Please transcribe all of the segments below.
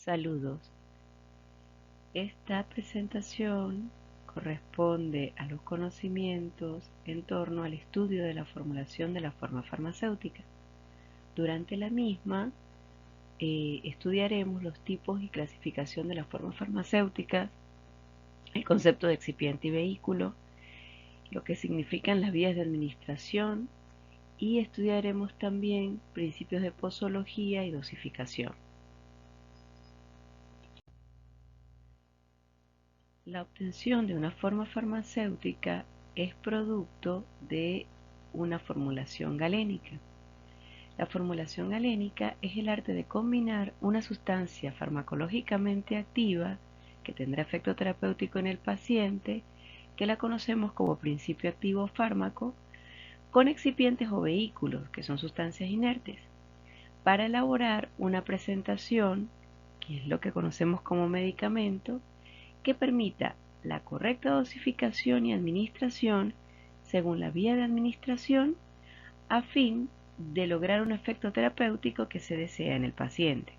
Saludos. Esta presentación corresponde a los conocimientos en torno al estudio de la formulación de la forma farmacéutica. Durante la misma estudiaremos los tipos y clasificación de las formas farmacéuticas, el concepto de excipiente y vehículo, lo que significan las vías de administración y estudiaremos también principios de posología y dosificación. La obtención de una forma farmacéutica es producto de una formulación galénica. La formulación galénica es el arte de combinar una sustancia farmacológicamente activa que tendrá efecto terapéutico en el paciente, que la conocemos como principio activo fármaco, con excipientes o vehículos, que son sustancias inertes, para elaborar una presentación, que es lo que conocemos como medicamento, que permita la correcta dosificación y administración según la vía de administración a fin de lograr un efecto terapéutico que se desea en el paciente.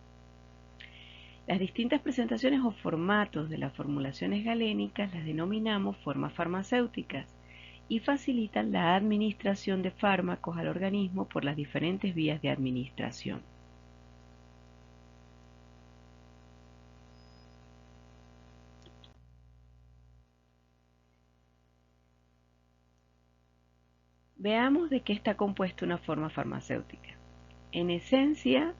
Las distintas presentaciones o formatos de las formulaciones galénicas las denominamos formas farmacéuticas y facilitan la administración de fármacos al organismo por las diferentes vías de administración. Veamos de qué está compuesta una forma farmacéutica. En esencia,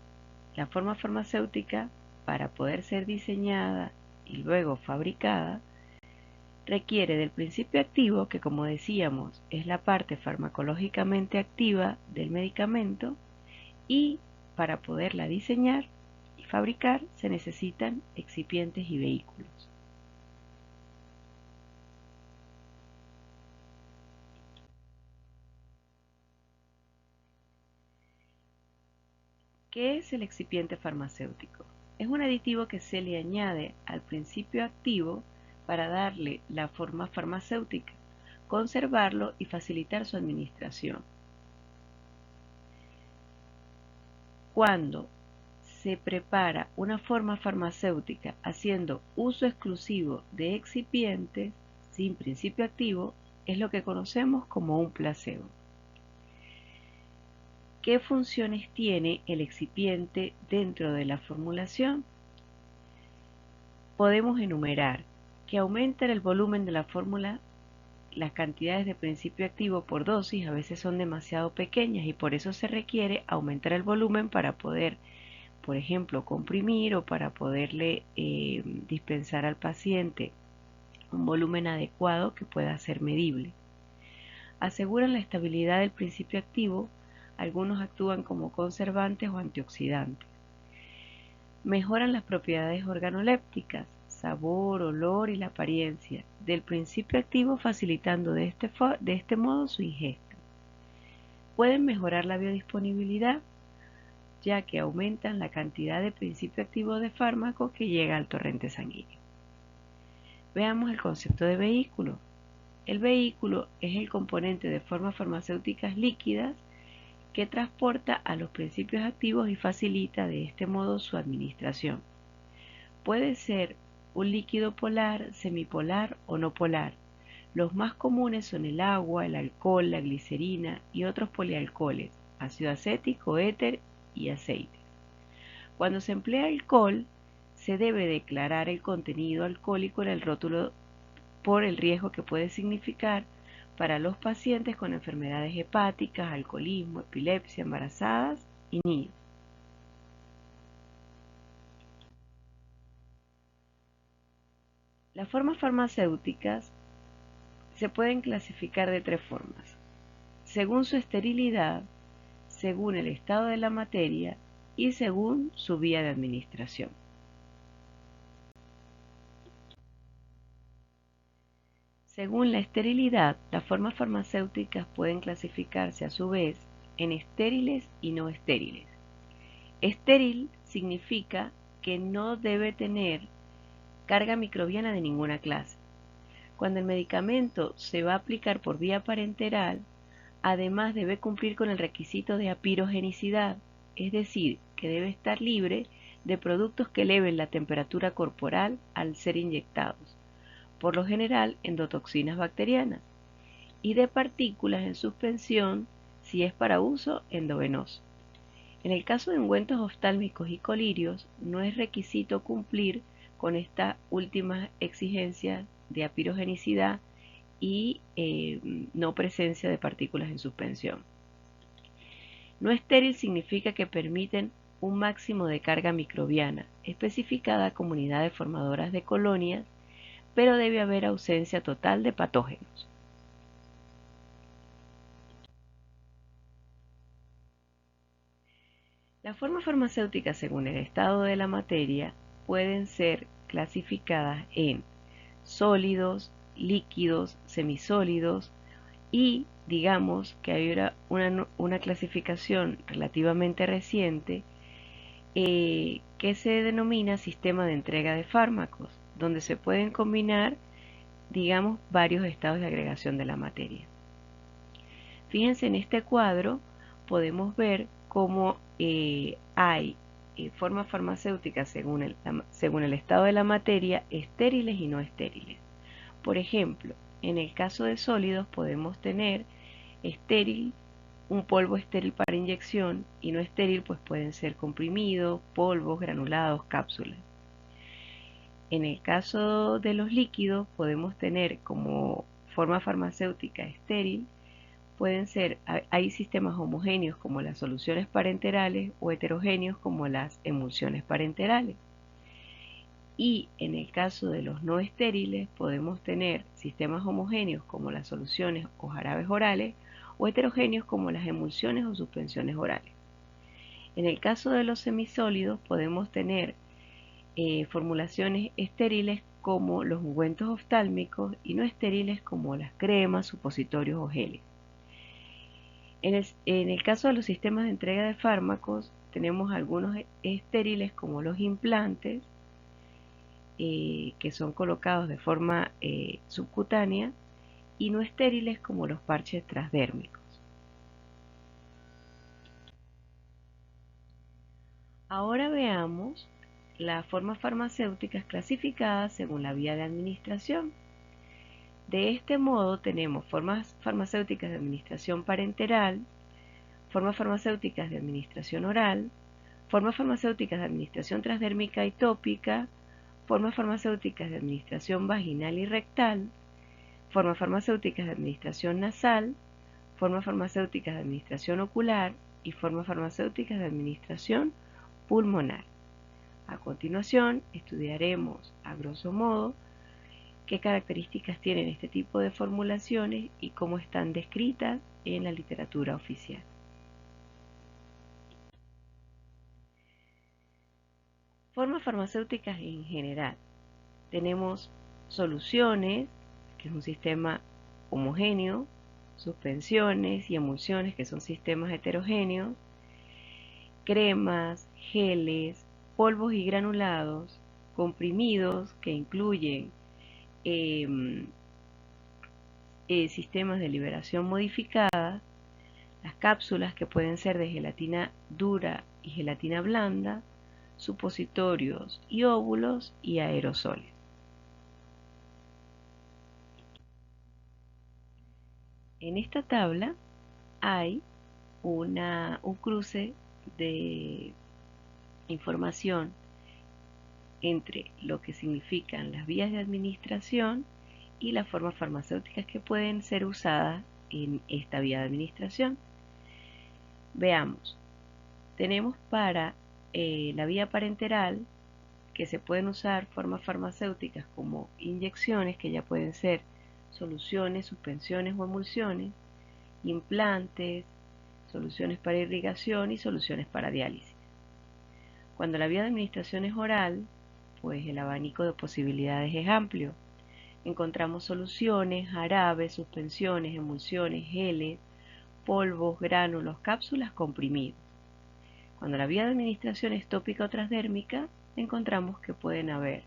la forma farmacéutica, para poder ser diseñada y luego fabricada, requiere del principio activo, que como decíamos es la parte farmacológicamente activa del medicamento, y para poderla diseñar y fabricar se necesitan excipientes y vehículos. ¿Qué es el excipiente farmacéutico? Es un aditivo que se le añade al principio activo para darle la forma farmacéutica, conservarlo y facilitar su administración. Cuando se prepara una forma farmacéutica haciendo uso exclusivo de excipientes sin principio activo, es lo que conocemos como un placebo. ¿Qué funciones tiene el excipiente dentro de la formulación? Podemos enumerar que aumentan el volumen de la fórmula. Las cantidades de principio activo por dosis a veces son demasiado pequeñas y por eso se requiere aumentar el volumen para poder, por ejemplo, comprimir o para poderle dispensar al paciente un volumen adecuado que pueda ser medible. Aseguran la estabilidad del principio activo. Algunos actúan como conservantes o antioxidantes. Mejoran las propiedades organolépticas, sabor, olor y la apariencia del principio activo, facilitando de este modo su ingesta. Pueden mejorar la biodisponibilidad, ya que aumentan la cantidad de principio activo de fármaco que llega al torrente sanguíneo. Veamos el concepto de vehículo. El vehículo es el componente de formas farmacéuticas líquidas que transporta a los principios activos y facilita de este modo su administración. Puede ser un líquido polar, semipolar o no polar. Los más comunes son el agua, el alcohol, la glicerina y otros polialcoholes, ácido acético, éter y aceites. Cuando se emplea alcohol, se debe declarar el contenido alcohólico en el rótulo por el riesgo que puede significar para los pacientes con enfermedades hepáticas, alcoholismo, epilepsia, embarazadas y niños. Las formas farmacéuticas se pueden clasificar de tres formas: según su esterilidad, según el estado de la materia y según su vía de administración. Según la esterilidad, las formas farmacéuticas pueden clasificarse a su vez en estériles y no estériles. Estéril significa que no debe tener carga microbiana de ninguna clase. Cuando el medicamento se va a aplicar por vía parenteral, además debe cumplir con el requisito de apirogenicidad, es decir, que debe estar libre de productos que eleven la temperatura corporal al ser inyectados, por lo general endotoxinas bacterianas, y de partículas en suspensión si es para uso endovenoso. En el caso de ungüentos oftálmicos y colirios, no es requisito cumplir con esta última exigencia de apirogenicidad y no presencia de partículas en suspensión. No estéril significa que permiten un máximo de carga microbiana, especificada como unidades formadoras de colonias, pero debe haber ausencia total de patógenos. Las formas farmacéuticas según el estado de la materia pueden ser clasificadas en sólidos, líquidos, semisólidos y digamos que hay una clasificación relativamente reciente que se denomina sistema de entrega de fármacos, donde se pueden combinar, digamos, varios estados de agregación de la materia. Fíjense en este cuadro, podemos ver cómo hay formas farmacéuticas según el estado de la materia, estériles y no estériles. Por ejemplo, en el caso de sólidos podemos tener estéril, un polvo estéril para inyección, y no estéril pues pueden ser comprimidos, polvos, granulados, cápsulas. En el caso de los líquidos podemos tener como forma farmacéutica estéril, hay sistemas homogéneos como las soluciones parenterales o heterogéneos como las emulsiones parenterales. Y en el caso de los no estériles podemos tener sistemas homogéneos como las soluciones o jarabes orales o heterogéneos como las emulsiones o suspensiones orales. En el caso de los semisólidos podemos tener formulaciones estériles como los ungüentos oftálmicos y no estériles como las cremas, supositorios o geles. En el caso de los sistemas de entrega de fármacos tenemos algunos estériles como los implantes, que son colocados de forma subcutánea, y no estériles como los parches transdérmicos. Ahora veamos las formas farmacéuticas clasificadas según la vía de administración. De este modo tenemos formas farmacéuticas de administración parenteral, formas farmacéuticas de administración oral, formas farmacéuticas de administración transdérmica y tópica, formas farmacéuticas de administración vaginal y rectal, formas farmacéuticas de administración nasal, formas farmacéuticas de administración ocular y formas farmacéuticas de administración pulmonar. A continuación, estudiaremos a grosso modo qué características tienen este tipo de formulaciones y cómo están descritas en la literatura oficial. Formas farmacéuticas en general. Tenemos soluciones, que es un sistema homogéneo, suspensiones y emulsiones, que son sistemas heterogéneos, cremas, geles, polvos y granulados, comprimidos, que incluyen sistemas de liberación modificada, las cápsulas, que pueden ser de gelatina dura y gelatina blanda, supositorios y óvulos, y aerosoles. En esta tabla hay un cruce de información entre lo que significan las vías de administración y las formas farmacéuticas que pueden ser usadas en esta vía de administración. Veamos, tenemos para la vía parenteral que se pueden usar formas farmacéuticas como inyecciones, que ya pueden ser soluciones, suspensiones o emulsiones, implantes, soluciones para irrigación y soluciones para diálisis. Cuando la vía de administración es oral, pues el abanico de posibilidades es amplio. Encontramos soluciones, jarabes, suspensiones, emulsiones, geles, polvos, gránulos, cápsulas, comprimidos. Cuando la vía de administración es tópica o transdérmica, encontramos que pueden haber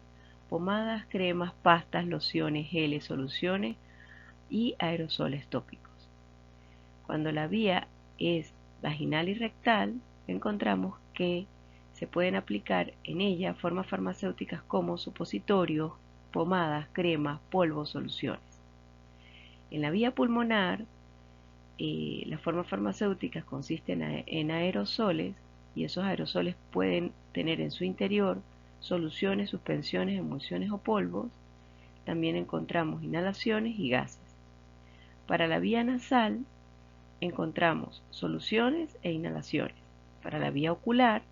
pomadas, cremas, pastas, lociones, geles, soluciones y aerosoles tópicos. Cuando la vía es vaginal y rectal, encontramos que se pueden aplicar en ella formas farmacéuticas como supositorios, pomadas, cremas, polvos, soluciones. En la vía pulmonar, las formas farmacéuticas consisten en aerosoles, y esos aerosoles pueden tener en su interior soluciones, suspensiones, emulsiones o polvos. También encontramos inhalaciones y gases. Para la vía nasal encontramos soluciones e inhalaciones. Para la vía ocular,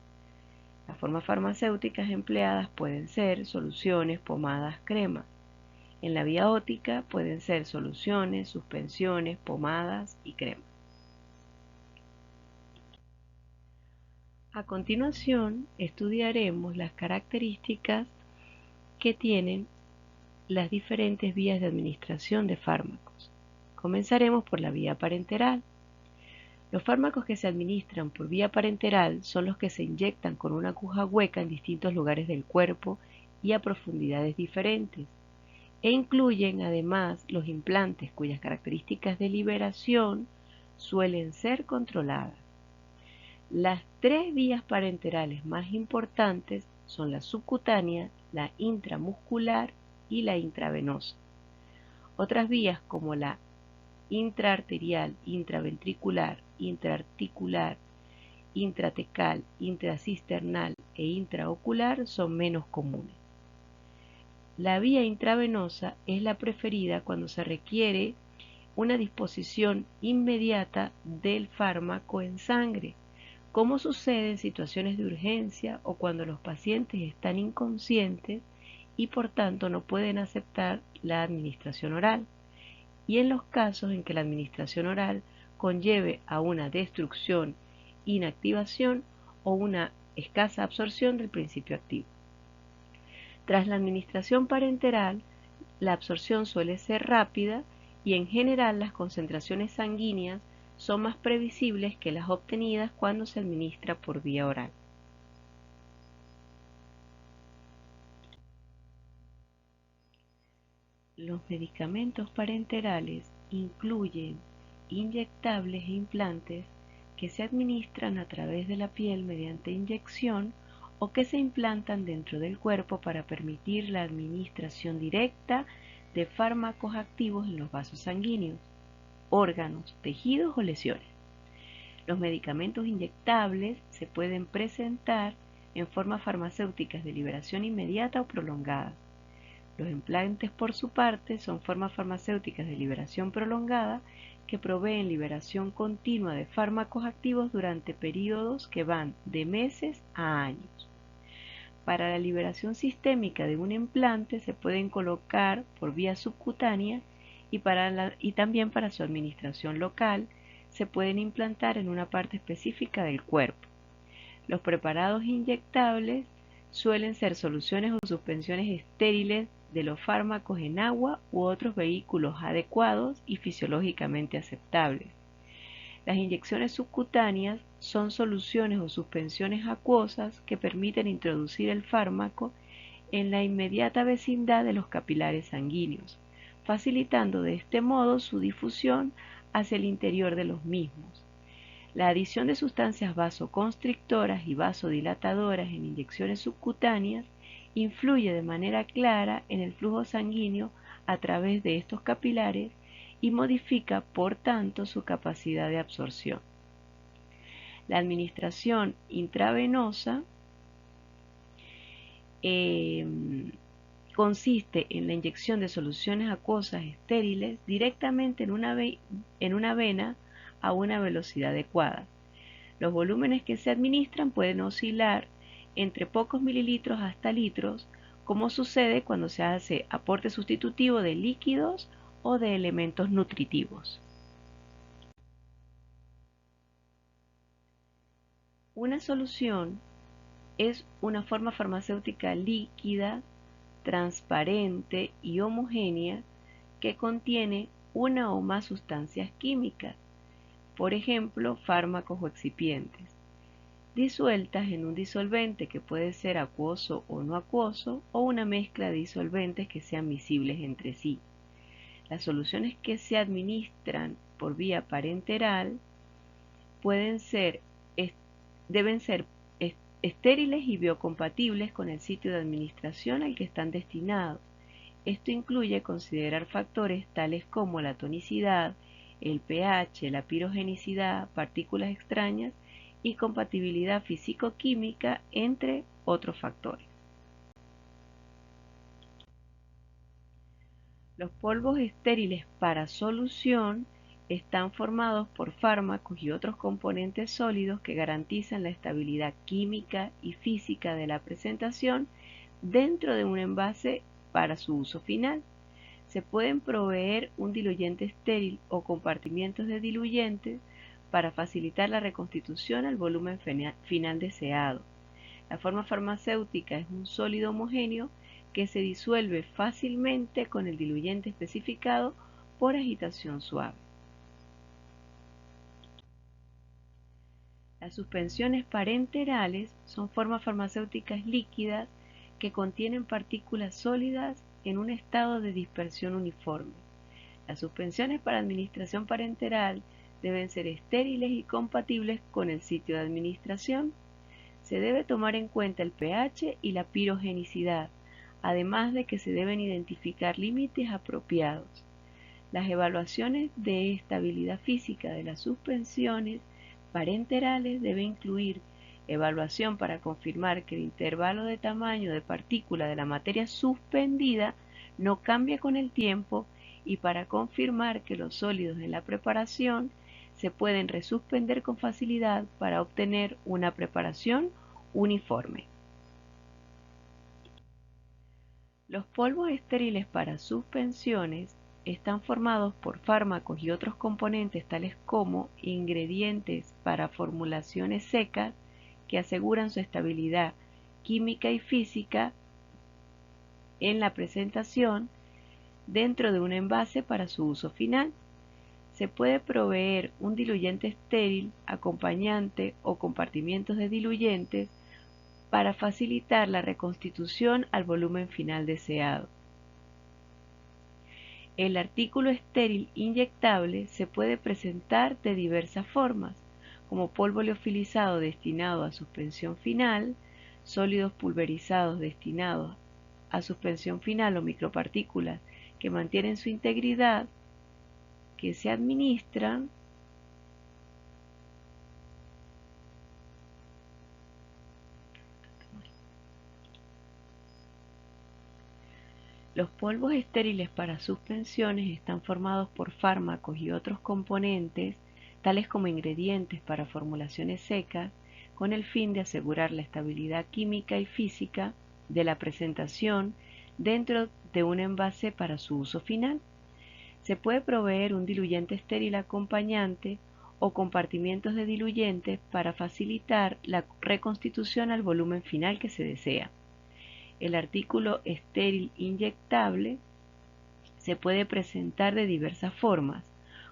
las formas farmacéuticas empleadas pueden ser soluciones, pomadas, cremas. En la vía óptica pueden ser soluciones, suspensiones, pomadas y cremas. A continuación, estudiaremos las características que tienen las diferentes vías de administración de fármacos. Comenzaremos por la vía parenteral. Los fármacos que se administran por vía parenteral son los que se inyectan con una aguja hueca en distintos lugares del cuerpo y a profundidades diferentes, e incluyen además los implantes cuyas características de liberación suelen ser controladas. Las tres vías parenterales más importantes son la subcutánea, la intramuscular y la intravenosa. Otras vías como la intraarterial, intraventricular, intraarticular, intratecal, intracisternal e intraocular son menos comunes. La vía intravenosa es la preferida cuando se requiere una disposición inmediata del fármaco en sangre, como sucede en situaciones de urgencia o cuando los pacientes están inconscientes y por tanto no pueden aceptar la administración oral, y en los casos en que la administración oral conlleve a una destrucción, inactivación o una escasa absorción del principio activo. Tras la administración parenteral, la absorción suele ser rápida y en general las concentraciones sanguíneas son más previsibles que las obtenidas cuando se administra por vía oral. Los medicamentos parenterales incluyen inyectables e implantes que se administran a través de la piel mediante inyección o que se implantan dentro del cuerpo para permitir la administración directa de fármacos activos en los vasos sanguíneos, órganos, tejidos o lesiones. Los medicamentos inyectables se pueden presentar en formas farmacéuticas de liberación inmediata o prolongada. Los implantes, por su parte, son formas farmacéuticas de liberación prolongada que proveen liberación continua de fármacos activos durante periodos que van de meses a años. Para la liberación sistémica de un implante se pueden colocar por vía subcutánea y también para su administración local se pueden implantar en una parte específica del cuerpo. Los preparados inyectables suelen ser soluciones o suspensiones estériles de los fármacos en agua u otros vehículos adecuados y fisiológicamente aceptables. Las inyecciones subcutáneas son soluciones o suspensiones acuosas que permiten introducir el fármaco en la inmediata vecindad de los capilares sanguíneos, facilitando de este modo su difusión hacia el interior de los mismos. La adición de sustancias vasoconstrictoras y vasodilatadoras en inyecciones subcutáneas influye de manera clara en el flujo sanguíneo a través de estos capilares y modifica, por tanto, su capacidad de absorción. La administración intravenosa consiste en la inyección de soluciones acuosas estériles directamente en una vena a una velocidad adecuada. Los volúmenes que se administran pueden oscilar entre pocos mililitros hasta litros, como sucede cuando se hace aporte sustitutivo de líquidos o de elementos nutritivos. Una solución es una forma farmacéutica líquida, transparente y homogénea que contiene una o más sustancias químicas, por ejemplo, fármacos o excipientes, disueltas en un disolvente que puede ser acuoso o no acuoso o una mezcla de disolventes que sean miscibles entre sí. Las soluciones que se administran por vía parenteral deben ser estériles y biocompatibles con el sitio de administración al que están destinados. Esto incluye considerar factores tales como la tonicidad, el pH, la pirogenicidad, partículas extrañas y compatibilidad físico-química, entre otros factores. Los polvos estériles para solución están formados por fármacos y otros componentes sólidos que garantizan la estabilidad química y física de la presentación dentro de un envase para su uso final. Se pueden proveer un diluyente estéril o compartimientos de diluyentes para facilitar la reconstitución al volumen final deseado. La forma farmacéutica es un sólido homogéneo que se disuelve fácilmente con el diluyente especificado por agitación suave. Las suspensiones parenterales son formas farmacéuticas líquidas que contienen partículas sólidas en un estado de dispersión uniforme. Las suspensiones para administración parenteral deben ser estériles y compatibles con el sitio de administración. Se debe tomar en cuenta el pH y la pirogenicidad, además de que se deben identificar límites apropiados. Las evaluaciones de estabilidad física de las suspensiones parenterales deben incluir evaluación para confirmar que el intervalo de tamaño de partícula de la materia suspendida no cambia con el tiempo y para confirmar que los sólidos en la preparación se pueden resuspender con facilidad para obtener una preparación uniforme. Los polvos estériles para suspensiones están formados por fármacos y otros componentes tales como ingredientes para formulaciones secas que aseguran su estabilidad química y física en la presentación dentro de un envase para su uso final. Se puede proveer un diluyente estéril, acompañante o compartimientos de diluyentes para facilitar la reconstitución al volumen final deseado. El artículo estéril inyectable se puede presentar de diversas formas, como polvo liofilizado destinado a suspensión final, sólidos pulverizados destinados a suspensión final o micropartículas que mantienen su integridad, que se administran Los polvos estériles para suspensiones están formados por fármacos y otros componentes, tales como ingredientes para formulaciones secas, con el fin de asegurar la estabilidad química y física de la presentación dentro de un envase para su uso final. Se puede proveer un diluyente estéril acompañante o compartimientos de diluyentes para facilitar la reconstitución al volumen final que se desea. El artículo estéril inyectable se puede presentar de diversas formas,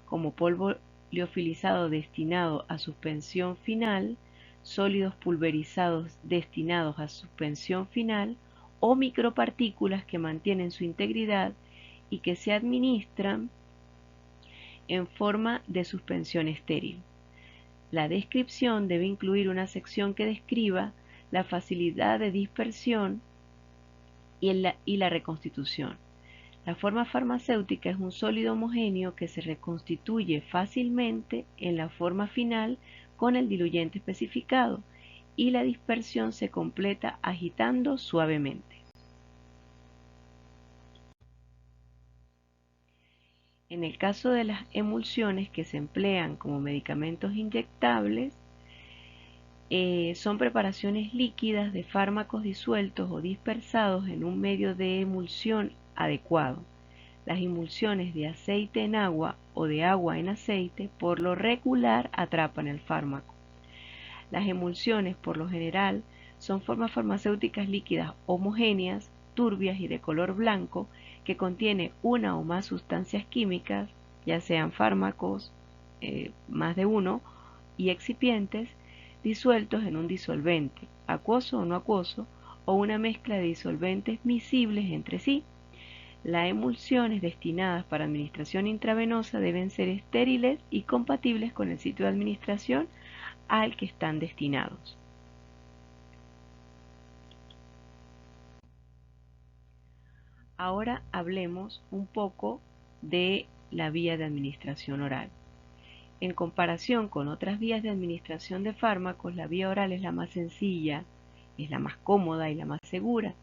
como polvo liofilizado destinado a suspensión final, sólidos pulverizados destinados a suspensión final o micropartículas que mantienen su integridad y que se administran en forma de suspensión estéril. La descripción debe incluir una sección que describa la facilidad de dispersión y la reconstitución. La forma farmacéutica es un sólido homogéneo que se reconstituye fácilmente en la forma final con el diluyente especificado y la dispersión se completa agitando suavemente. En el caso de las emulsiones que se emplean como medicamentos inyectables, son preparaciones líquidas de fármacos disueltos o dispersados en un medio de emulsión adecuado. Las emulsiones de aceite en agua o de agua en aceite por lo regular atrapan el fármaco. Las emulsiones por lo general son formas farmacéuticas líquidas homogéneas, turbias y de color blanco que contienen una o más sustancias químicas, ya sean fármacos, más de uno, y excipientes, disueltos en un disolvente, acuoso o no acuoso, o una mezcla de disolventes miscibles entre sí. Las emulsiones destinadas para administración intravenosa deben ser estériles y compatibles con el sitio de administración al que están destinados. Ahora hablemos un poco de la vía de administración oral. En comparación con otras vías de administración de fármacos, la vía oral es la más sencilla, es la más cómoda y la más segura.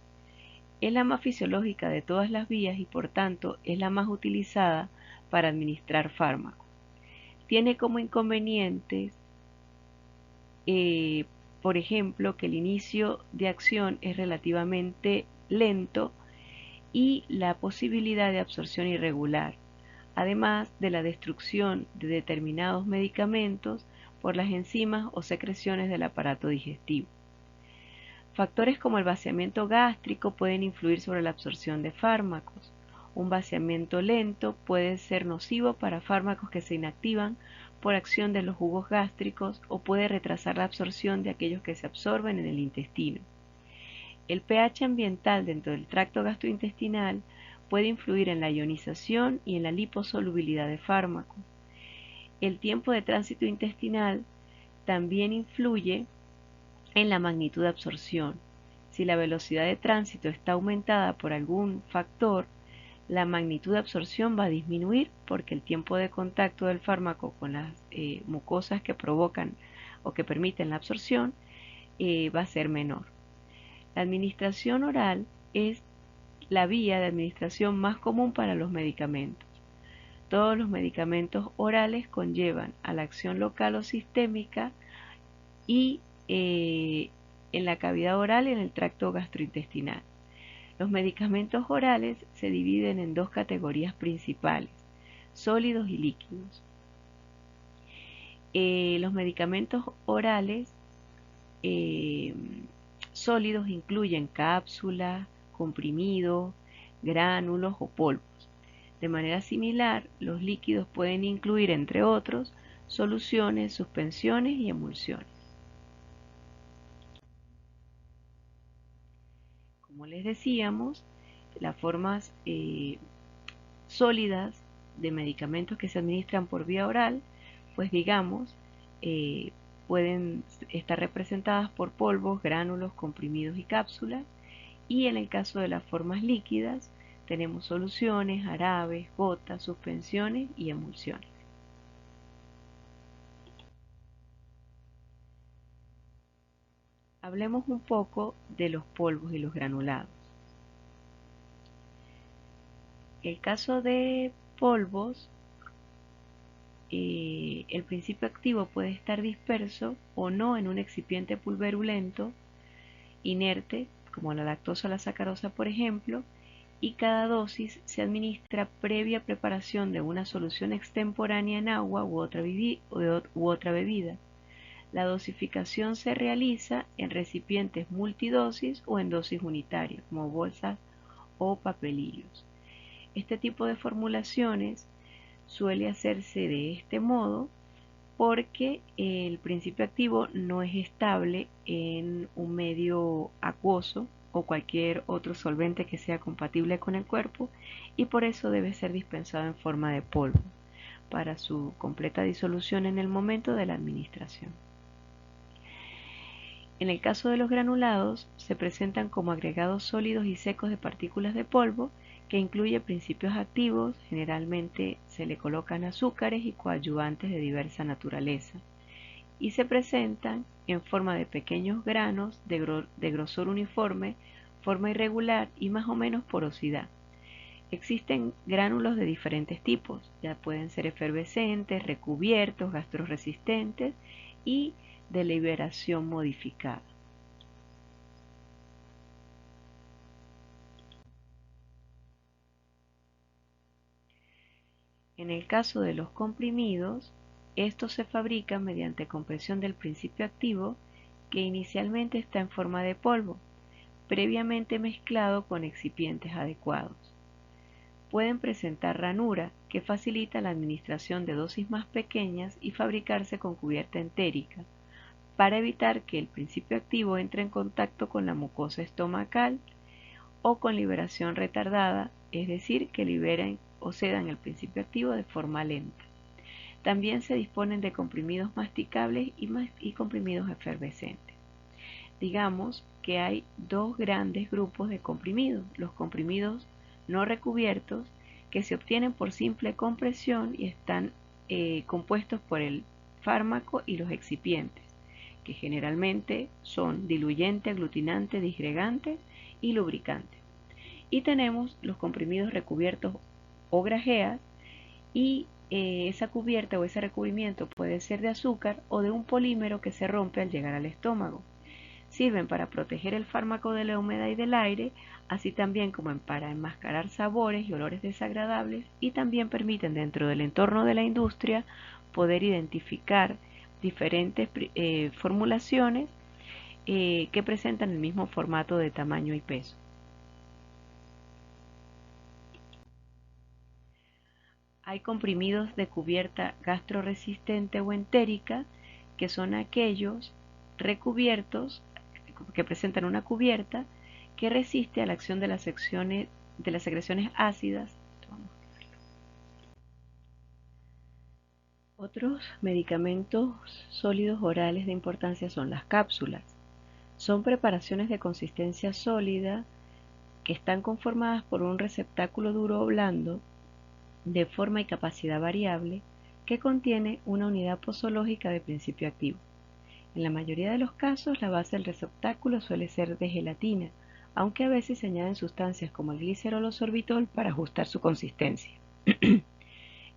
Es la más fisiológica de todas las vías y por tanto es la más utilizada para administrar fármacos. Tiene como inconvenientes, por ejemplo, que el inicio de acción es relativamente lento y la posibilidad de absorción irregular, además de la destrucción de determinados medicamentos por las enzimas o secreciones del aparato digestivo. Factores como el vaciamiento gástrico pueden influir sobre la absorción de fármacos. Un vaciamiento lento puede ser nocivo para fármacos que se inactivan por acción de los jugos gástricos o puede retrasar la absorción de aquellos que se absorben en el intestino. El pH ambiental dentro del tracto gastrointestinal puede influir en la ionización y en la liposolubilidad de fármacos. El tiempo de tránsito intestinal también influye en la magnitud de absorción. Si la velocidad de tránsito está aumentada por algún factor, la magnitud de absorción va a disminuir porque el tiempo de contacto del fármaco con las mucosas que provocan o que permiten la absorción va a ser menor. La administración oral es la vía de administración más común para los medicamentos. Todos los medicamentos orales conllevan a la acción local o sistémica y en la cavidad oral y en el tracto gastrointestinal. Los medicamentos orales se dividen en dos categorías principales, sólidos y líquidos. Los medicamentos orales sólidos incluyen cápsulas, comprimidos, gránulos o polvos. De manera similar, los líquidos pueden incluir, entre otros, soluciones, suspensiones y emulsiones. Como les decíamos, las formas sólidas de medicamentos que se administran por vía oral, pues digamos, pueden estar representadas por polvos, gránulos, comprimidos y cápsulas. Y en el caso de las formas líquidas, tenemos soluciones, jarabes, gotas, suspensiones y emulsiones. Hablemos un poco de los polvos y los granulados. El caso de polvos, el principio activo puede estar disperso o no en un excipiente pulverulento, inerte, como la lactosa o la sacarosa, por ejemplo, y cada dosis se administra previa preparación de una solución extemporánea en agua u otra bebida. La dosificación se realiza en recipientes multidosis o en dosis unitarias, como bolsas o papelillos. Este tipo de formulaciones suele hacerse de este modo porque el principio activo no es estable en un medio acuoso o cualquier otro solvente que sea compatible con el cuerpo y por eso debe ser dispensado en forma de polvo para su completa disolución en el momento de la administración. En el caso de los granulados, se presentan como agregados sólidos y secos de partículas de polvo que incluye principios activos, generalmente se le colocan azúcares y coadyuvantes de diversa naturaleza, y se presentan en forma de pequeños granos de grosor uniforme, forma irregular y más o menos porosidad. Existen gránulos de diferentes tipos, ya pueden ser efervescentes, recubiertos, gastroresistentes y de liberación modificada. En el caso de los comprimidos, estos se fabrican mediante compresión del principio activo que inicialmente está en forma de polvo, previamente mezclado con excipientes adecuados. Pueden presentar ranura que facilita la administración de dosis más pequeñas y fabricarse con cubierta entérica para evitar que el principio activo entre en contacto con la mucosa estomacal o con liberación retardada, es decir, que liberen o cedan el principio activo de forma lenta. También se disponen de comprimidos masticables y comprimidos efervescentes. Digamos que hay dos grandes grupos de comprimidos, los comprimidos no recubiertos que se obtienen por simple compresión y están compuestos por el fármaco y los excipientes, que generalmente son diluyente, aglutinante, disgregante y lubricante. Y tenemos los comprimidos recubiertos o grajeas, y esa cubierta o ese recubrimiento puede ser de azúcar o de un polímero que se rompe al llegar al estómago. Sirven para proteger el fármaco de la humedad y del aire, así también como para enmascarar sabores y olores desagradables, y también permiten dentro del entorno de la industria poder identificar diferentes formulaciones que presentan el mismo formato de tamaño y peso. Hay comprimidos de cubierta gastroresistente o entérica, que son aquellos recubiertos que presentan una cubierta que resiste a la acción de las secreciones ácidas. Otros medicamentos sólidos orales de importancia son las cápsulas. Son preparaciones de consistencia sólida que están conformadas por un receptáculo duro o blando de forma y capacidad variable que contiene una unidad posológica de principio activo. En la mayoría de los casos, la base del receptáculo suele ser de gelatina, aunque a veces se añaden sustancias como el glicerol o sorbitol para ajustar su consistencia.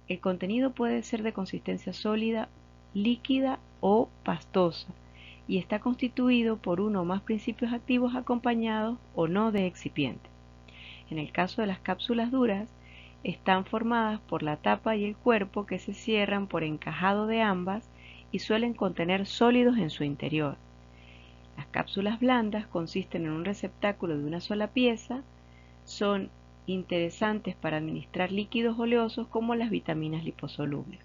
El contenido puede ser de consistencia sólida, líquida o pastosa, y está constituido por uno o más principios activos acompañados o no de excipiente. En el caso de las cápsulas duras, están formadas por la tapa y el cuerpo que se cierran por encajado de ambas y suelen contener sólidos en su interior. Las cápsulas blandas consisten en un receptáculo de una sola pieza, son interesantes para administrar líquidos oleosos como las vitaminas liposolubles.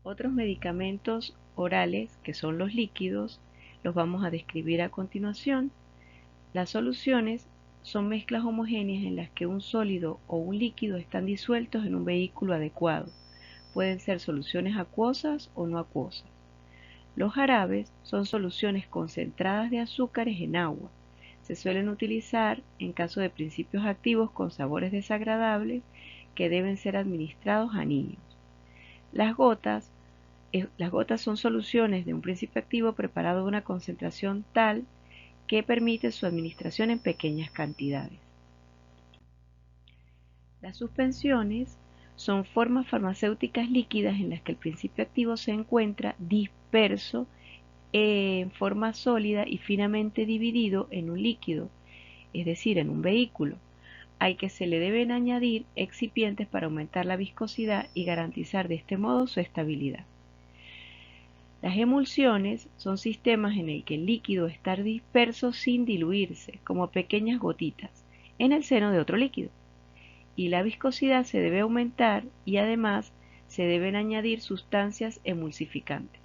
Otros medicamentos orales, que son los líquidos, los vamos a describir a continuación. Las soluciones son mezclas homogéneas en las que un sólido o un líquido están disueltos en un vehículo adecuado. Pueden ser soluciones acuosas o no acuosas. Los jarabes son soluciones concentradas de azúcares en agua. Se suelen utilizar en caso de principios activos con sabores desagradables que deben ser administrados a niños. Las gotas son soluciones de un principio activo preparado a una concentración tal que permite su administración en pequeñas cantidades. Las suspensiones son formas farmacéuticas líquidas en las que el principio activo se encuentra disperso en forma sólida y finamente dividido en un líquido, es decir, en un vehículo, al que se le deben añadir excipientes para aumentar la viscosidad y garantizar de este modo su estabilidad. Las emulsiones son sistemas en el que el líquido está disperso sin diluirse, como pequeñas gotitas, en el seno de otro líquido, y la viscosidad se debe aumentar y además se deben añadir sustancias emulsificantes.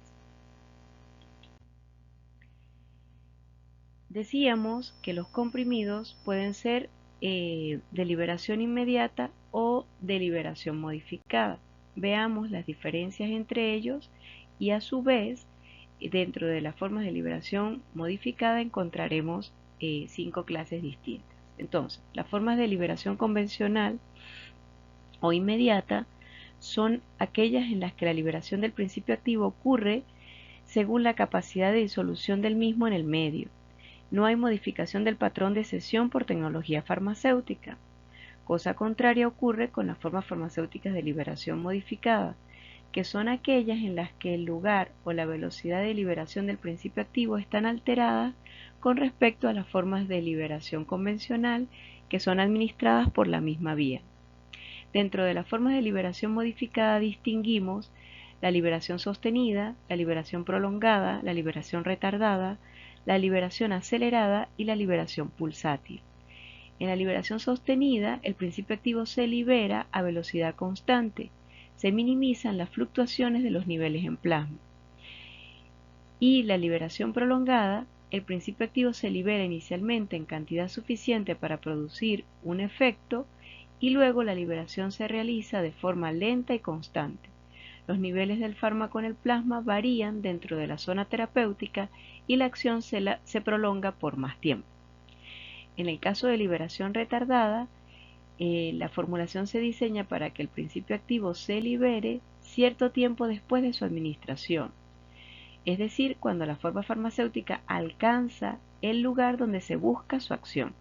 Decíamos que los comprimidos pueden ser de liberación inmediata o de liberación modificada. Veamos las diferencias entre ellos y a su vez dentro de las formas de liberación modificada encontraremos 5 clases distintas. Entonces, las formas de liberación convencional o inmediata son aquellas en las que la liberación del principio activo ocurre según la capacidad de disolución del mismo en el medio. No hay modificación del patrón de cesión por tecnología farmacéutica. Cosa contraria ocurre con las formas farmacéuticas de liberación modificada, que son aquellas en las que el lugar o la velocidad de liberación del principio activo están alteradas con respecto a las formas de liberación convencional que son administradas por la misma vía. Dentro de las formas de liberación modificada distinguimos la liberación sostenida, la liberación prolongada, la liberación retardada, la liberación acelerada y la liberación pulsátil. En la liberación sostenida, el principio activo se libera a velocidad constante, se minimizan las fluctuaciones de los niveles en plasma. Y la liberación prolongada, el principio activo se libera inicialmente en cantidad suficiente para producir un efecto y luego la liberación se realiza de forma lenta y constante. Los niveles del fármaco en el plasma varían dentro de la zona terapéutica y la acción se prolonga por más tiempo. En el caso de liberación retardada, la formulación se diseña para que el principio activo se libere cierto tiempo después de su administración, es decir, cuando la forma farmacéutica alcanza el lugar donde se busca su acción.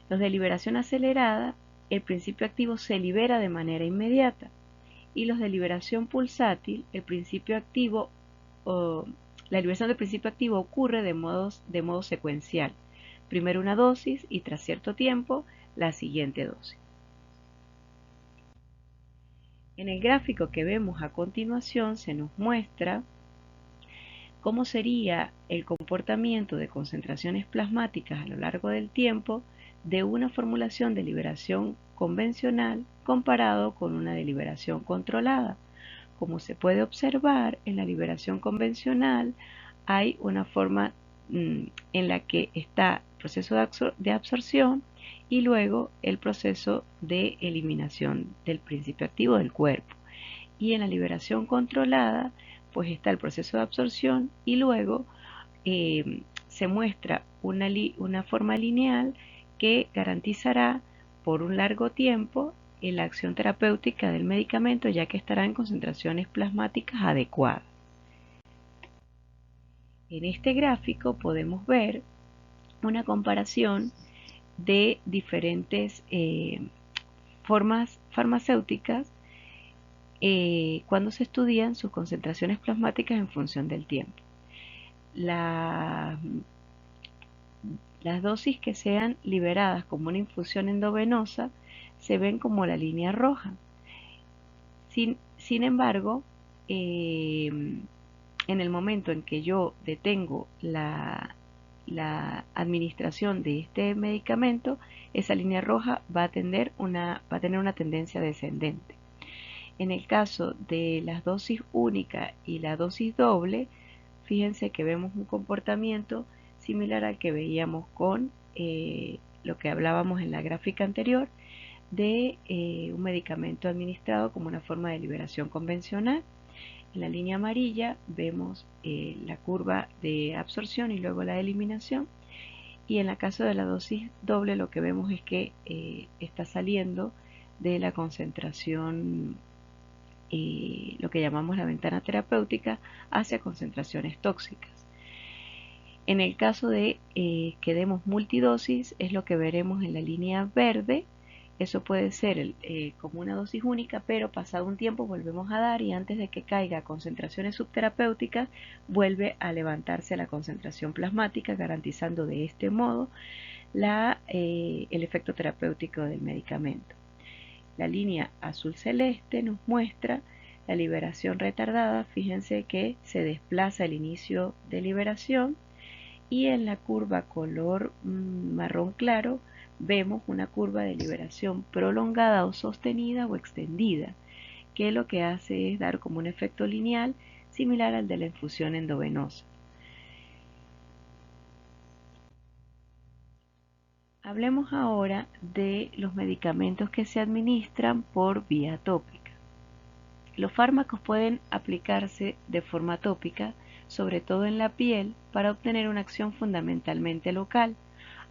Los de liberación acelerada, el principio activo se libera de manera inmediata, y los de liberación pulsátil, el principio activo la liberación del principio activo ocurre de modo secuencial. Primero una dosis y tras cierto tiempo la siguiente dosis. En el gráfico que vemos a continuación se nos muestra cómo sería el comportamiento de concentraciones plasmáticas a lo largo del tiempo de una formulación de liberación convencional comparado con una de liberación controlada. Como se puede observar, en la liberación convencional hay una forma en la que está el proceso de absorción y luego el proceso de eliminación del principio activo del cuerpo. Y en la liberación controlada, pues está el proceso de absorción y luego se muestra una forma lineal que garantizará por un largo tiempo la acción terapéutica del medicamento, ya que estará en concentraciones plasmáticas adecuadas. En este gráfico podemos ver una comparación de diferentes formas farmacéuticas cuando se estudian sus concentraciones plasmáticas en función del tiempo. Las dosis que sean liberadas como una infusión endovenosa se ven como la línea roja. Sin embargo, en el momento en que yo detengo la administración de este medicamento, esa línea roja va a tener una tendencia descendente. En el caso de las dosis única y la dosis doble, fíjense que vemos un comportamiento similar al que veíamos con lo que hablábamos en la gráfica anterior de un medicamento administrado como una forma de liberación convencional. En la línea amarilla vemos la curva de absorción y luego la de eliminación, y en el caso de la dosis doble lo que vemos es que está saliendo de la concentración, lo que llamamos la ventana terapéutica, hacia concentraciones tóxicas. En el caso de que demos multidosis, es lo que veremos en la línea verde. Eso puede ser como una dosis única, pero pasado un tiempo volvemos a dar y antes de que caiga a concentraciones subterapéuticas, vuelve a levantarse la concentración plasmática, garantizando de este modo el efecto terapéutico del medicamento. La línea azul celeste nos muestra la liberación retardada. Fíjense que se desplaza el inicio de liberación, y en la curva color marrón claro vemos una curva de liberación prolongada o sostenida o extendida, que lo que hace es dar como un efecto lineal similar al de la infusión endovenosa. Hablemos ahora de los medicamentos que se administran por vía tópica. Los fármacos pueden aplicarse de forma tópica, sobre todo en la piel, para obtener una acción fundamentalmente local,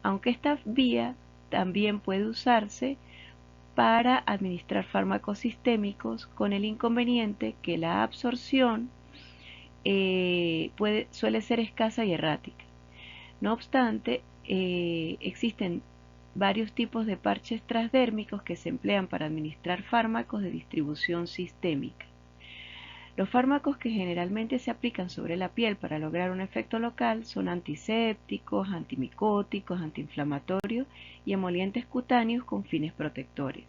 aunque esta vía también puede usarse para administrar fármacos sistémicos, con el inconveniente que la absorción suele ser escasa y errática. No obstante, existen varios tipos de parches transdérmicos que se emplean para administrar fármacos de distribución sistémica. Los fármacos que generalmente se aplican sobre la piel para lograr un efecto local son antisépticos, antimicóticos, antiinflamatorios y emolientes cutáneos con fines protectores.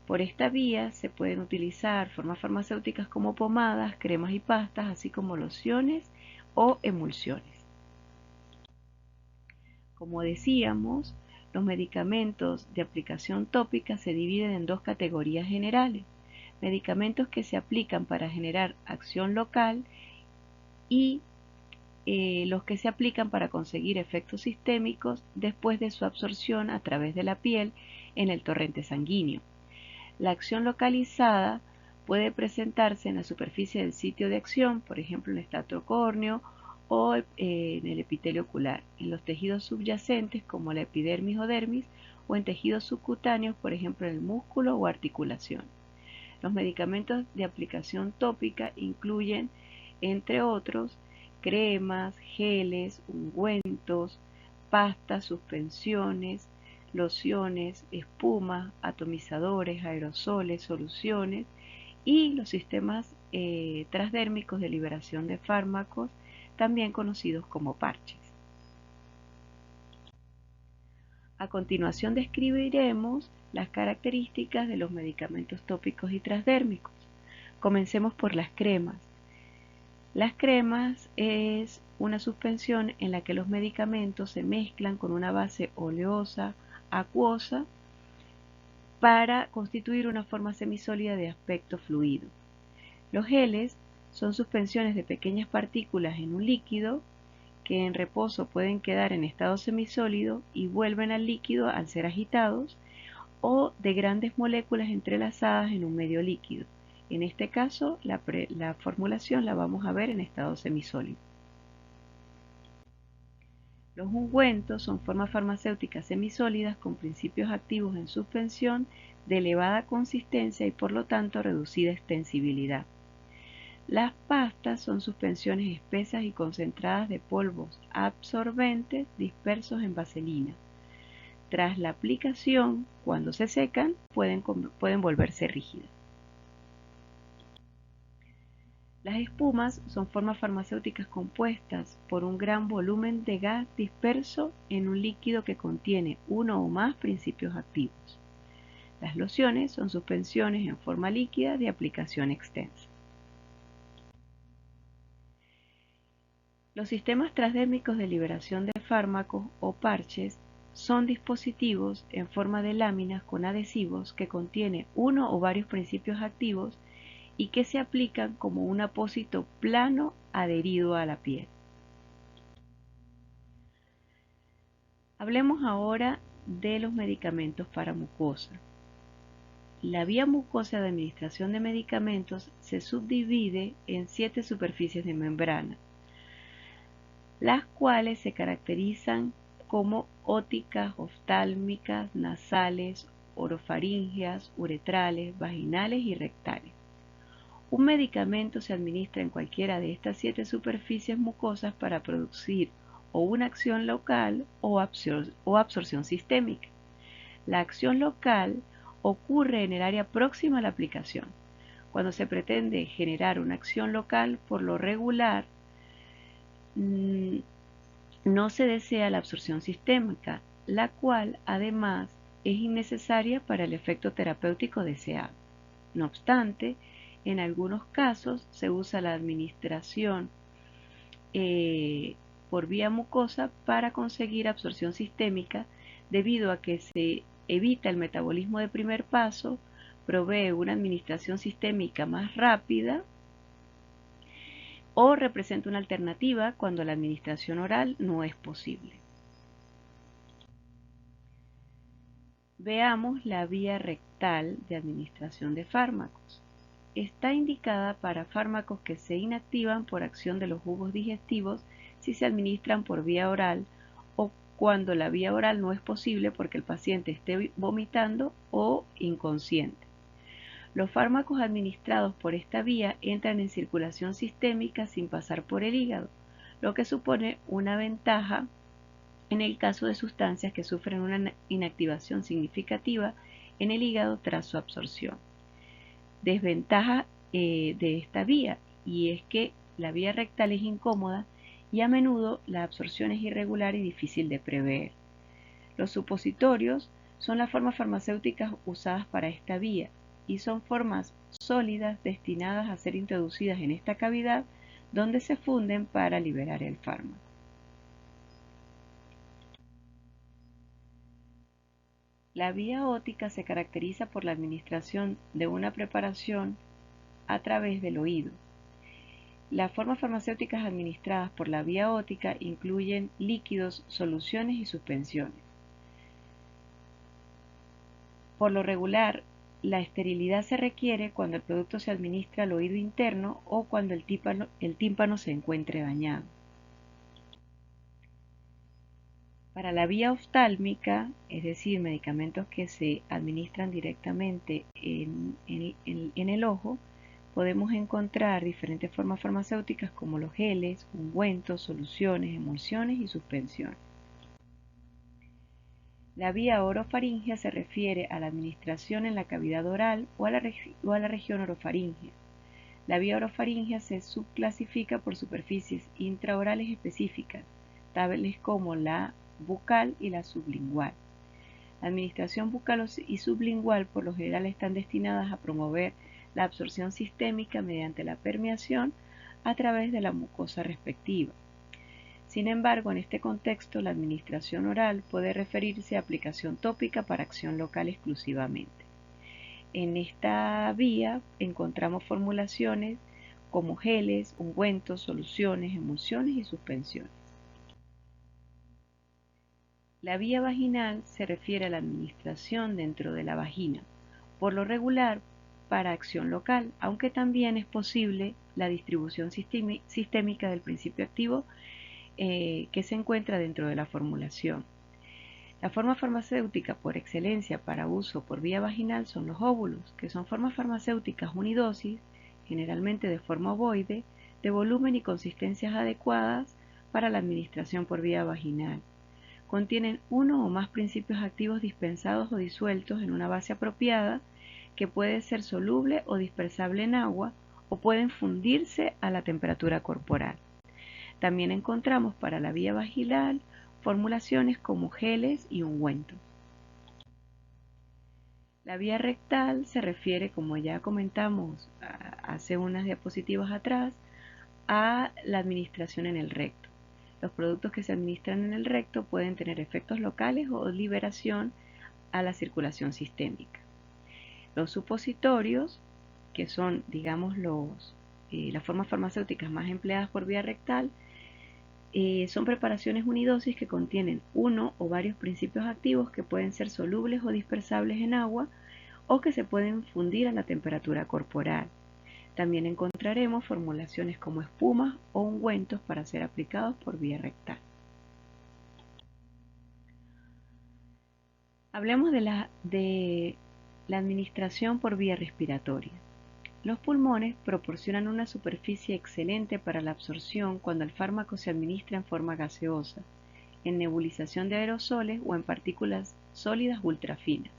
Por esta vía se pueden utilizar formas farmacéuticas como pomadas, cremas y pastas, así como lociones o emulsiones. Como decíamos, los medicamentos de aplicación tópica se dividen en dos categorías generales: medicamentos que se aplican para generar acción local y los que se aplican para conseguir efectos sistémicos después de su absorción a través de la piel en el torrente sanguíneo. La acción localizada puede presentarse en la superficie del sitio de acción, por ejemplo en el estrato córneo o en el epitelio ocular, en los tejidos subyacentes como la epidermis o dermis, o en tejidos subcutáneos, por ejemplo en el músculo o articulación. Los medicamentos de aplicación tópica incluyen, entre otros, cremas, geles, ungüentos, pastas, suspensiones, lociones, espumas, atomizadores, aerosoles, soluciones y los sistemas transdérmicos de liberación de fármacos, también conocidos como parches. A continuación describiremos las características de los medicamentos tópicos y transdérmicos. Comencemos por las cremas. Las cremas es una suspensión en la que los medicamentos se mezclan con una base oleosa, acuosa, para constituir una forma semisólida de aspecto fluido. Los geles son suspensiones de pequeñas partículas en un líquido que en reposo pueden quedar en estado semisólido y vuelven al líquido al ser agitados, o de grandes moléculas entrelazadas en un medio líquido. En este caso, la formulación la vamos a ver en estado semisólido. Los ungüentos son formas farmacéuticas semisólidas con principios activos en suspensión de elevada consistencia y por lo tanto reducida extensibilidad. Las pastas son suspensiones espesas y concentradas de polvos absorbentes dispersos en vaselina. Tras la aplicación, cuando se secan, pueden volverse rígidas. Las espumas son formas farmacéuticas compuestas por un gran volumen de gas disperso en un líquido que contiene uno o más principios activos. Las lociones son suspensiones en forma líquida de aplicación extensa. Los sistemas transdérmicos de liberación de fármacos o parches son dispositivos en forma de láminas con adhesivos que contienen uno o varios principios activos y que se aplican como un apósito plano adherido a la piel. Hablemos ahora de los medicamentos para mucosa. La vía mucosa de administración de medicamentos se subdivide en 7 superficies de membrana, las cuales se caracterizan como óticas, oftálmicas, nasales, orofaringeas, uretrales, vaginales y rectales. Un medicamento se administra en cualquiera de estas 7 superficies mucosas para producir o una acción local o absorción sistémica. La acción local ocurre en el área próxima a la aplicación. Cuando se pretende generar una acción local, por lo regular, no se desea la absorción sistémica, la cual además es innecesaria para el efecto terapéutico deseado. No obstante, en algunos casos se usa la administración por vía mucosa para conseguir absorción sistémica, debido a que se evita el metabolismo de primer paso, provee una administración sistémica más rápida o representa una alternativa cuando la administración oral no es posible. Veamos la vía rectal de administración de fármacos. Está indicada para fármacos que se inactivan por acción de los jugos digestivos si se administran por vía oral o cuando la vía oral no es posible porque el paciente esté vomitando o inconsciente. Los fármacos administrados por esta vía entran en circulación sistémica sin pasar por el hígado, lo que supone una ventaja en el caso de sustancias que sufren una inactivación significativa en el hígado tras su absorción. Desventaja de esta vía, y es que la vía rectal es incómoda y a menudo la absorción es irregular y difícil de prever. Los supositorios son las formas farmacéuticas usadas para esta vía y son formas sólidas destinadas a ser introducidas en esta cavidad donde se funden para liberar el fármaco. La vía ótica se caracteriza por la administración de una preparación a través del oído. Las formas farmacéuticas administradas por la vía ótica incluyen líquidos, soluciones y suspensiones. Por lo regular, la esterilidad se requiere cuando el producto se administra al oído interno o cuando el tímpano se encuentre dañado. Para la vía oftálmica, es decir, medicamentos que se administran directamente en el ojo, podemos encontrar diferentes formas farmacéuticas como los geles, ungüentos, soluciones, emulsiones y suspensiones. La vía orofaríngea se refiere a la administración en la cavidad oral o a la región orofaríngea. La vía orofaríngea se subclasifica por superficies intraorales específicas, tales como la bucal y la sublingual. La administración bucal y sublingual por lo general están destinadas a promover la absorción sistémica mediante la permeación a través de la mucosa respectiva. Sin embargo, en este contexto, la administración oral puede referirse a aplicación tópica para acción local exclusivamente. En esta vía encontramos formulaciones como geles, ungüentos, soluciones, emulsiones y suspensiones. La vía vaginal se refiere a la administración dentro de la vagina, por lo regular para acción local, aunque también es posible la distribución sistémica del principio activo que se encuentra dentro de la formulación. La forma farmacéutica por excelencia para uso por vía vaginal son los óvulos, que son formas farmacéuticas unidosis, generalmente de forma ovoide, de volumen y consistencias adecuadas para la administración por vía vaginal. Contienen uno o más principios activos dispensados o disueltos en una base apropiada que puede ser soluble o dispersable en agua o pueden fundirse a la temperatura corporal. También encontramos para la vía vaginal formulaciones como geles y ungüentos. La vía rectal se refiere, como ya comentamos hace unas diapositivas atrás, a la administración en el recto. Los productos que se administran en el recto pueden tener efectos locales o liberación a la circulación sistémica. Los supositorios, que son, digamos, las formas farmacéuticas más empleadas por vía rectal, son preparaciones unidosis que contienen uno o varios principios activos que pueden ser solubles o dispersables en agua o que se pueden fundir a la temperatura corporal. También encontraremos formulaciones como espumas o ungüentos para ser aplicados por vía rectal. Hablemos de la administración por vía respiratoria. Los pulmones proporcionan una superficie excelente para la absorción cuando el fármaco se administra en forma gaseosa, en nebulización de aerosoles o en partículas sólidas ultrafinas.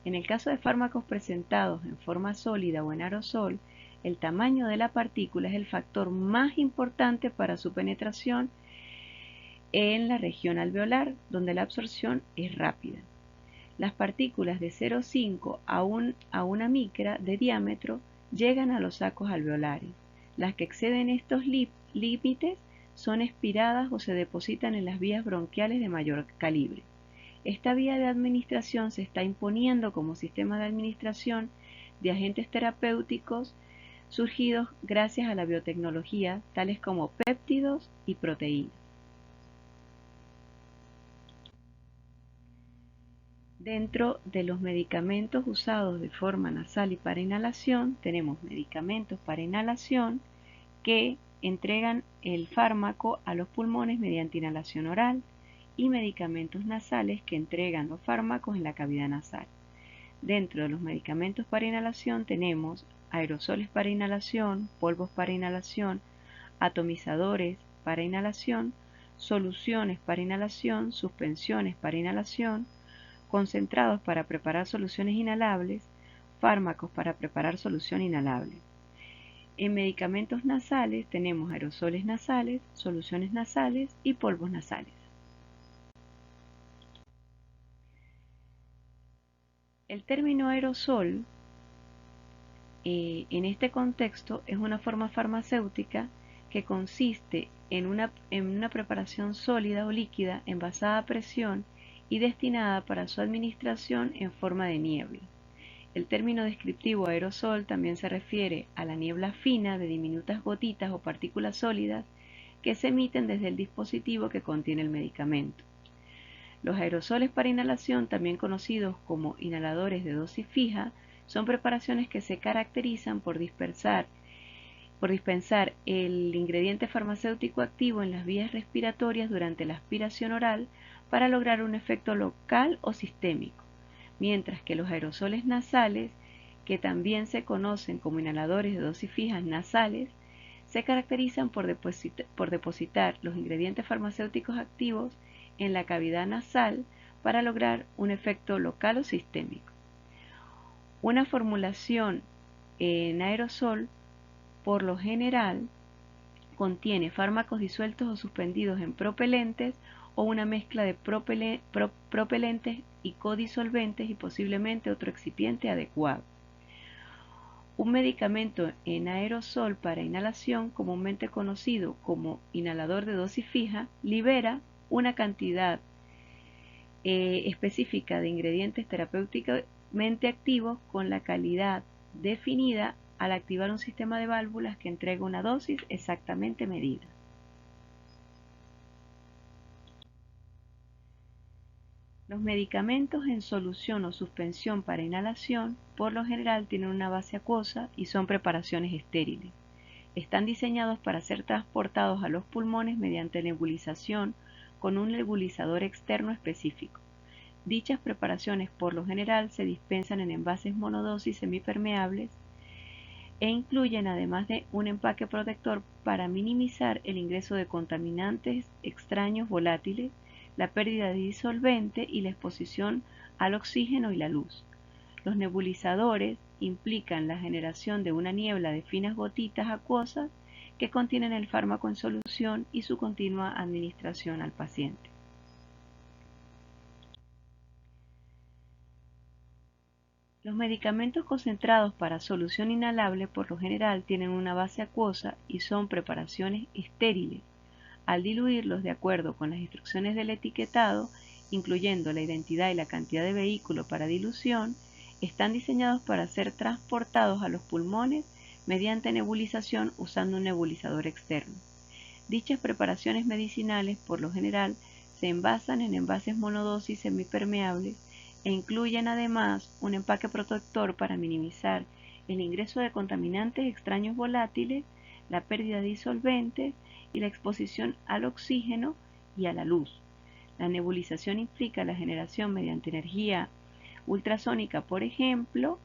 En el caso de fármacos presentados en forma sólida o en aerosol, el tamaño de la partícula es el factor más importante para su penetración en la región alveolar, donde la absorción es rápida. Las partículas de 0,5 a 1 micra de diámetro llegan a los sacos alveolares. Las que exceden estos límites son expiradas o se depositan en las vías bronquiales de mayor calibre. Esta vía de administración se está imponiendo como sistema de administración de agentes terapéuticos surgidos gracias a la biotecnología, tales como péptidos y proteínas. Dentro de los medicamentos usados de forma nasal y para inhalación, tenemos medicamentos para inhalación que entregan el fármaco a los pulmones mediante inhalación oral y medicamentos nasales que entregan los fármacos en la cavidad nasal. Dentro de los medicamentos para inhalación tenemos aerosoles para inhalación, polvos para inhalación, atomizadores para inhalación, soluciones para inhalación, suspensiones para inhalación, concentrados para preparar soluciones inhalables, fármacos para preparar solución inhalable. En medicamentos nasales tenemos aerosoles nasales, soluciones nasales y polvos nasales. El término aerosol en este contexto es una forma farmacéutica que consiste en una preparación sólida o líquida envasada a presión y destinada para su administración en forma de niebla. El término descriptivo aerosol también se refiere a la niebla fina de diminutas gotitas o partículas sólidas que se emiten desde el dispositivo que contiene el medicamento. Los aerosoles para inhalación, también conocidos como inhaladores de dosis fija, son preparaciones que se caracterizan por dispensar el ingrediente farmacéutico activo en las vías respiratorias durante la aspiración oral para lograr un efecto local o sistémico, mientras que los aerosoles nasales, que también se conocen como inhaladores de dosis fijas nasales, se caracterizan por depositar los ingredientes farmacéuticos activos en la cavidad nasal para lograr un efecto local o sistémico. Una formulación en aerosol, por lo general, contiene fármacos disueltos o suspendidos en propelentes o una mezcla de propelentes y codisolventes y posiblemente otro excipiente adecuado. Un medicamento en aerosol para inhalación, comúnmente conocido como inhalador de dosis fija, libera una cantidad específica de ingredientes terapéuticamente activos con la calidad definida al activar un sistema de válvulas que entrega una dosis exactamente medida. Los medicamentos en solución o suspensión para inhalación por lo general tienen una base acuosa y son preparaciones estériles. Están diseñados para ser transportados a los pulmones mediante nebulización con un nebulizador externo específico. Dichas preparaciones por lo general se dispensan en envases monodosis semipermeables e incluyen, además de un empaque protector para minimizar el ingreso de contaminantes extraños volátiles, la pérdida de disolvente y la exposición al oxígeno y la luz. Los nebulizadores implican la generación de una niebla de finas gotitas acuosas que contienen el fármaco en solución y su continua administración al paciente. Los medicamentos concentrados para solución inhalable por lo general tienen una base acuosa y son preparaciones estériles. Al diluirlos de acuerdo con las instrucciones del etiquetado, incluyendo la identidad y la cantidad de vehículo para dilución, están diseñados para ser transportados a los pulmones mediante nebulización usando un nebulizador externo. Dichas preparaciones medicinales, por lo general, se envasan en envases monodosis semipermeables e incluyen además un empaque protector para minimizar el ingreso de contaminantes extraños volátiles, la pérdida de disolventes y la exposición al oxígeno y a la luz. La nebulización implica la generación mediante energía ultrasónica, por ejemplo,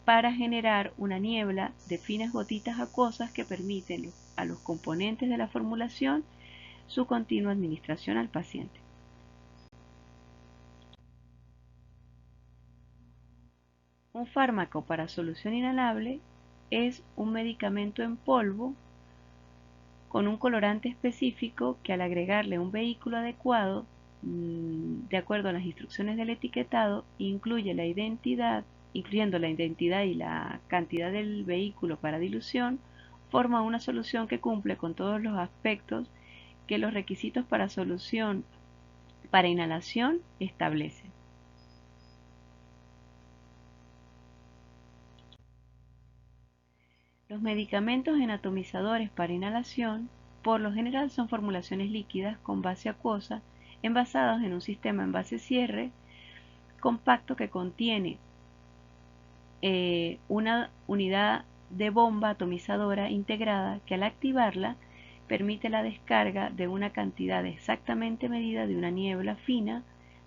para generar una niebla de finas gotitas acuosas que permiten a los componentes de la formulación su continua administración al paciente. Un fármaco para solución inhalable es un medicamento en polvo con un colorante específico que al agregarle un vehículo adecuado, de acuerdo a las instrucciones del etiquetado, incluyendo la identidad y la cantidad del vehículo para dilución, forma una solución que cumple con todos los aspectos que los requisitos para solución para inhalación establecen. Los medicamentos en atomizadores para inhalación por lo general son formulaciones líquidas con base acuosa envasadas en un sistema envase-cierre compacto que contiene una unidad de bomba atomizadora integrada que al activarla permite la descarga de una cantidad exactamente medida de una niebla fina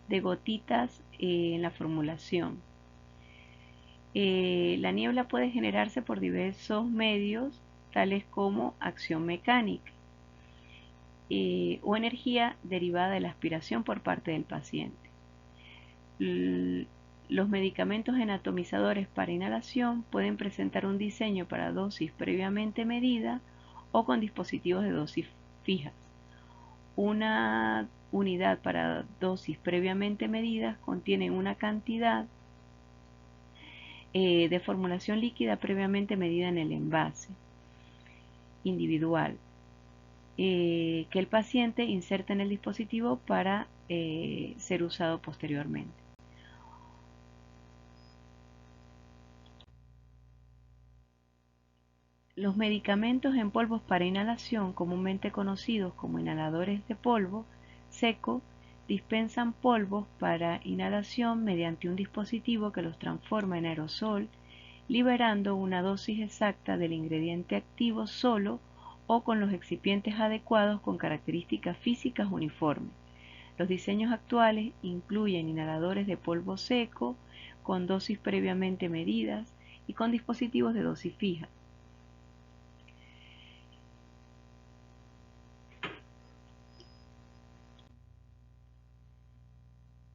de gotitas en la formulación. La niebla puede generarse por diversos medios, tales como acción mecánica o energía derivada de la aspiración por parte del paciente. Los medicamentos en atomizadores para inhalación pueden presentar un diseño para dosis previamente medida o con dispositivos de dosis fijas. Una unidad para dosis previamente medidas contiene una cantidad de formulación líquida previamente medida en el envase individual que el paciente inserta en el dispositivo para ser usado posteriormente. Los medicamentos en polvos para inhalación, comúnmente conocidos como inhaladores de polvo seco, dispensan polvos para inhalación mediante un dispositivo que los transforma en aerosol, liberando una dosis exacta del ingrediente activo solo o con los excipientes adecuados con características físicas uniformes. Los diseños actuales incluyen inhaladores de polvo seco, con dosis previamente medidas y con dispositivos de dosis fija.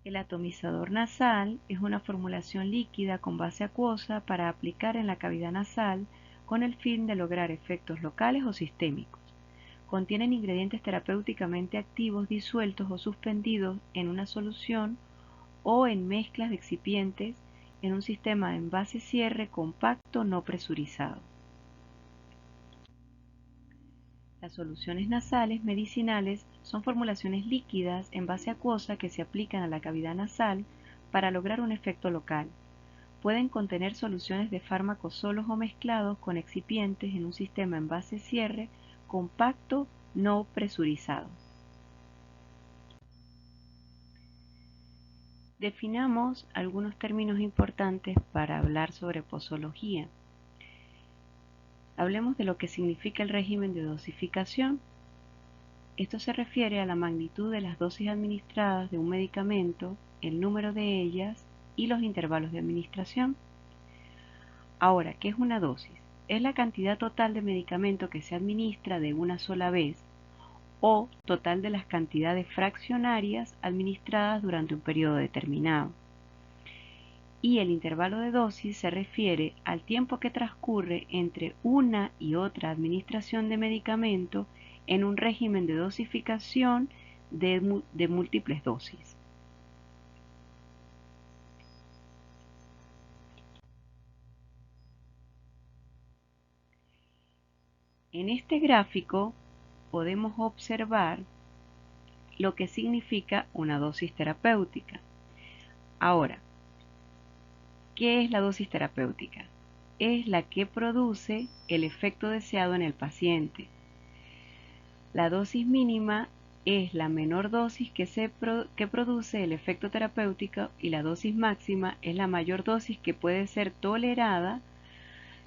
El atomizador nasal es una formulación líquida con base acuosa para aplicar en la cavidad nasal con el fin de lograr efectos locales o sistémicos. Contienen ingredientes terapéuticamente activos disueltos o suspendidos en una solución o en mezclas de excipientes en un sistema de envase-cierre compacto no presurizado. Las soluciones nasales medicinales son formulaciones líquidas en base acuosa que se aplican a la cavidad nasal para lograr un efecto local. Pueden contener soluciones de fármacos solos o mezclados con excipientes en un sistema envase-cierre compacto no presurizado. Definamos algunos términos importantes para hablar sobre posología. Hablemos de lo que significa el régimen de dosificación. Esto se refiere a la magnitud de las dosis administradas de un medicamento, el número de ellas y los intervalos de administración. Ahora, ¿qué es una dosis? Es la cantidad total de medicamento que se administra de una sola vez o total de las cantidades fraccionarias administradas durante un periodo determinado. Y el intervalo de dosis se refiere al tiempo que transcurre entre una y otra administración de medicamento en un régimen de dosificación de múltiples dosis. En este gráfico podemos observar lo que significa una dosis terapéutica. Ahora, ¿qué es la dosis terapéutica? Es la que produce el efecto deseado en el paciente. La dosis mínima es la menor dosis que produce el efecto terapéutico y la dosis máxima es la mayor dosis que puede ser tolerada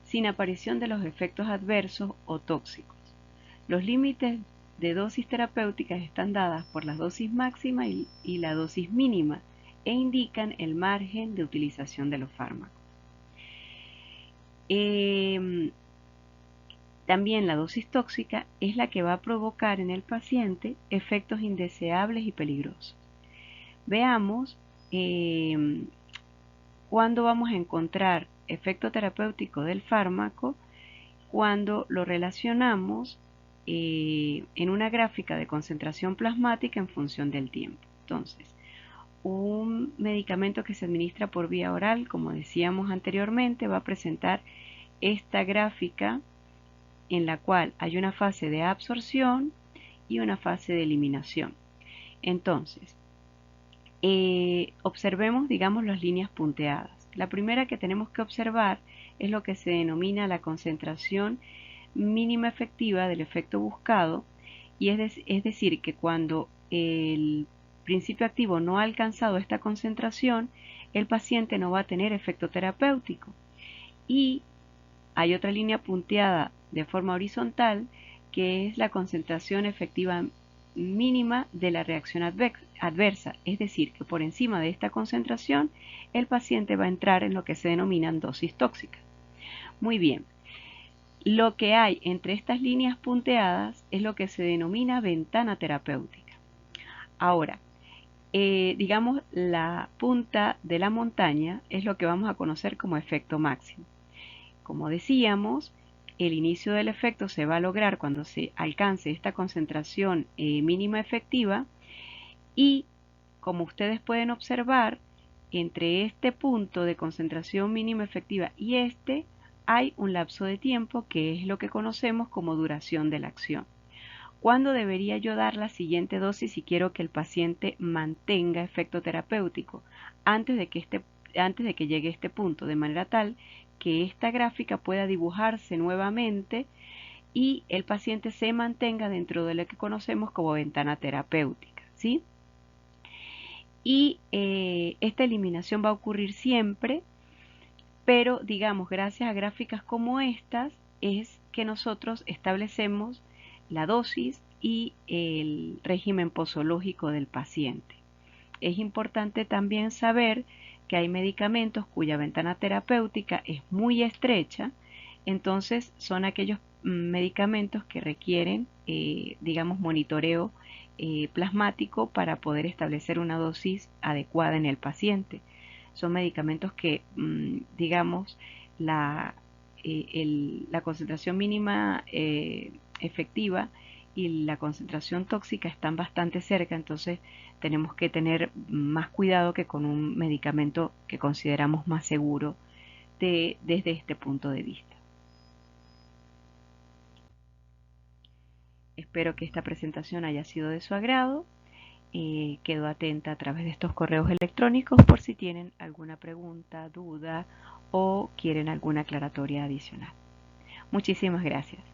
sin aparición de los efectos adversos o tóxicos. Los límites de dosis terapéuticas están dadas por la dosis máxima y la dosis mínima e indican el margen de utilización de los fármacos. También la dosis tóxica es la que va a provocar en el paciente efectos indeseables y peligrosos. Veamos cuándo vamos a encontrar efecto terapéutico del fármaco cuando lo relacionamos en una gráfica de concentración plasmática en función del tiempo. Entonces, un medicamento que se administra por vía oral, como decíamos anteriormente, va a presentar esta gráfica en la cual hay una fase de absorción y una fase de eliminación. Entonces, observemos, digamos, las líneas punteadas. La primera que tenemos que observar es lo que se denomina la concentración mínima efectiva del efecto buscado, y es decir, que cuando el principio activo no ha alcanzado esta concentración, el paciente no va a tener efecto terapéutico. Y hay otra línea punteada de forma horizontal que es la concentración efectiva mínima de la reacción adversa, es decir, que por encima de esta concentración el paciente va a entrar en lo que se denominan dosis tóxicas. Muy bien, lo que hay entre estas líneas punteadas es lo que se denomina ventana terapéutica. Ahora, digamos, la punta de la montaña es lo que vamos a conocer como efecto máximo. Como decíamos, el inicio del efecto se va a lograr cuando se alcance esta concentración mínima efectiva, y como ustedes pueden observar, entre este punto de concentración mínima efectiva y este hay un lapso de tiempo que es lo que conocemos como duración de la acción. ¿Cuándo debería yo dar la siguiente dosis si quiero que el paciente mantenga efecto terapéutico? Antes de que llegue este punto, de manera tal que esta gráfica pueda dibujarse nuevamente y el paciente se mantenga dentro de lo que conocemos como ventana terapéutica, ¿sí? Y esta eliminación va a ocurrir siempre, pero digamos, gracias a gráficas como estas, es que nosotros establecemos la dosis y el régimen posológico del paciente. Es importante también saber que hay medicamentos cuya ventana terapéutica es muy estrecha, entonces son aquellos medicamentos que requieren, digamos, monitoreo plasmático para poder establecer una dosis adecuada en el paciente. Son medicamentos que, digamos, la concentración mínima efectiva y la concentración tóxica están bastante cerca, entonces tenemos que tener más cuidado que con un medicamento que consideramos más seguro desde este punto de vista. Espero que esta presentación haya sido de su agrado. Quedo atenta a través de estos correos electrónicos por si tienen alguna pregunta, duda o quieren alguna aclaratoria adicional. Muchísimas gracias.